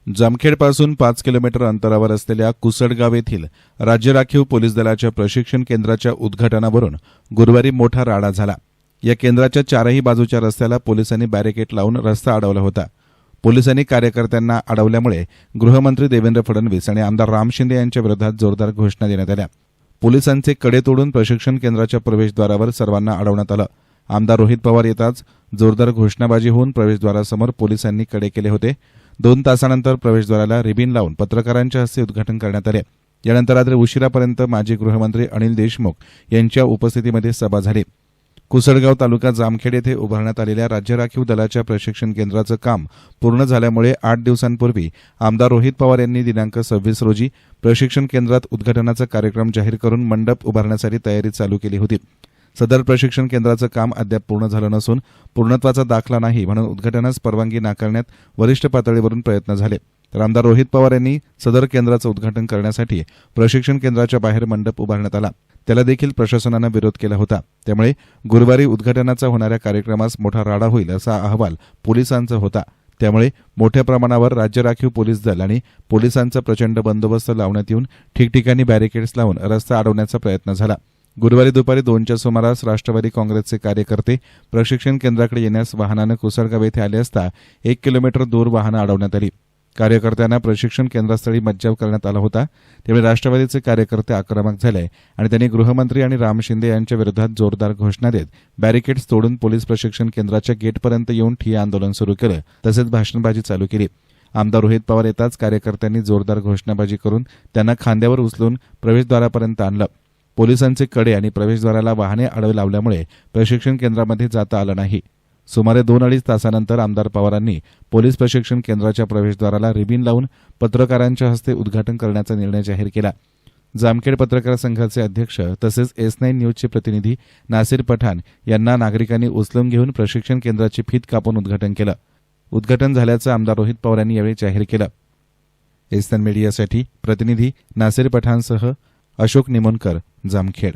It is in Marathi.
जामखेडपासून 5 किलोमीटर अंतरावर असलेल्या कुसडगाव येथील राज्य राखीव पोलीस दलाच्या प्रशिक्षण केंद्राच्या उद्घाटनावरून गुरुवारी मोठा राडा झाला। या केंद्राच्या चारही बाजूच्या रस्त्याला पोलिसांनी बॅरिकेड लावून रस्ता अडवला होता। पोलिसांनी कार्यकर्त्यांना अडवल्यामुळे गृहमंत्री देवेंद्र फडणवीस आणि आमदार राम शिंदे यांच्या विरोधात जोरदार घोषणा देण्यात आल्या। पोलिसांचे कडे तोडून प्रशिक्षण केंद्राच्या प्रवेशद्वारावर सर्वांना अडवण्यात आलं। आमदार रोहित पवार येताच जोरदार घोषणाबाजी होऊन प्रवेशद्वारासमोर पोलिसांनी कडे केले होते। 2 तासानंतर प्रवेशद्वाराला रिबीन लावून पत्रकारांच्या हस्ते उद्घाटन करण्यात आले। यानंतर रात्री उशिरापर्यंत माजी गृहमंत्री अनिल देशमुख यांच्या उपस्थितीमध्ये सभा झाली। कुसडगाव तालुका जामखेड येथे उभारण्यात आलेल्या राज्य राखीव दलाच्या प्रशिक्षण केंद्राचं काम पूर्ण झाल्यामुळे 8 दिवसांपूर्वी आमदार रोहित पवार यांनी दिनांक 26 रोजी प्रशिक्षण केंद्रात उद्घाटनाचा कार्यक्रम जाहीर करून मंडप उभारण्यासाठी तयारी चालू केली होती। सदर प्रशिक्षण केंद्राचं काम अद्याप पूर्ण झालं नसून पूर्णत्वाचा दाखला नाही म्हणून उद्घाटनास परवानगी नाकारण्यात वरिष्ठ पातळीवरून प्रयत्न झाले। तर आमदार रोहित पवार यांनी सदर केंद्राचं उद्घाटन करण्यासाठी प्रशिक्षण केंद्राच्या बाहेर मंडप उभारण्यात आला। त्याला देखील प्रशासनानं विरोध केला होता। त्यामुळे गुरुवारी उद्घाटनाचा होणाऱ्या कार्यक्रमास मोठा राडा होईल असा अहवाल पोलिसांचा होता। त्यामुळे मोठ्या प्रमाणावर राज्य राखीव पोलीस दल आणि पोलिसांचा प्रचंड बंदोबस्त लावण्यात येऊन ठिकठिकाणी बॅरिकेड्स लावून रस्ता अडवण्याचा प्रयत्न झाला। गुरुवारी दुपारी 2च्या सुमारास राष्ट्रवादी काँग्रेसचे कार्यकर्ते प्रशिक्षण केंद्राकडे येण्यास वाहनानं कुसडगाव येथे आले असता 1 किलोमीटर दूर वाहनं अडवण्यात आली। कार्यकर्त्यांना प्रशिक्षण केंद्रास्थळी मज्जाव करण्यात आला होता। त्यामुळे राष्ट्रवादीचे कार्यकर्ते आक्रमक झाले आणि त्यांनी गृहमंत्री आणि राम शिंदे यांच्या विरोधात जोरदार घोषणा देत बॅरिकेड्स तोडून पोलीस प्रशिक्षण केंद्राच्या गेटपर्यंत येऊन ठिय्या आंदोलन सुरू केलं। तसेच भाषणबाजी चालू केली। आमदार रोहित पवार येताच कार्यकर्त्यांनी जोरदार घोषणाबाजी करून त्यांना खांद्यावर उचलून प्रवेशद्वारापर्यंत आणलं। पोलिसांचे कडे आणि प्रवेशद्वाराला वाहने अडवू लावल्यामुळे प्रशिक्षण केंद्रामध्ये जाता आलं नाही। सुमारे 2-2.5 तासानंतर आमदार पवारांनी पोलीस प्रशिक्षण केंद्राच्या प्रवेशद्वाराला रिबीन लावून पत्रकारांच्या हस्ते उद्घाटन करण्याचा निर्णय जाहीर केला। जामखेड पत्रकार संघाचे अध्यक्ष तसेच S9 न्यूजचे प्रतिनिधी नासिर पठाण यांना नागरिकांनी उचलून घेऊन प्रशिक्षण केंद्राची फीत कापून उद्घाटन केलं। उद्घाटन झाल्याचं आमदार रोहित पवार यांनी यावेळी जाहीर केलं। S9 मीडियासाठी प्रतिनिधी नासिर पठाणसह अशोक निमोणकर, जामखेड।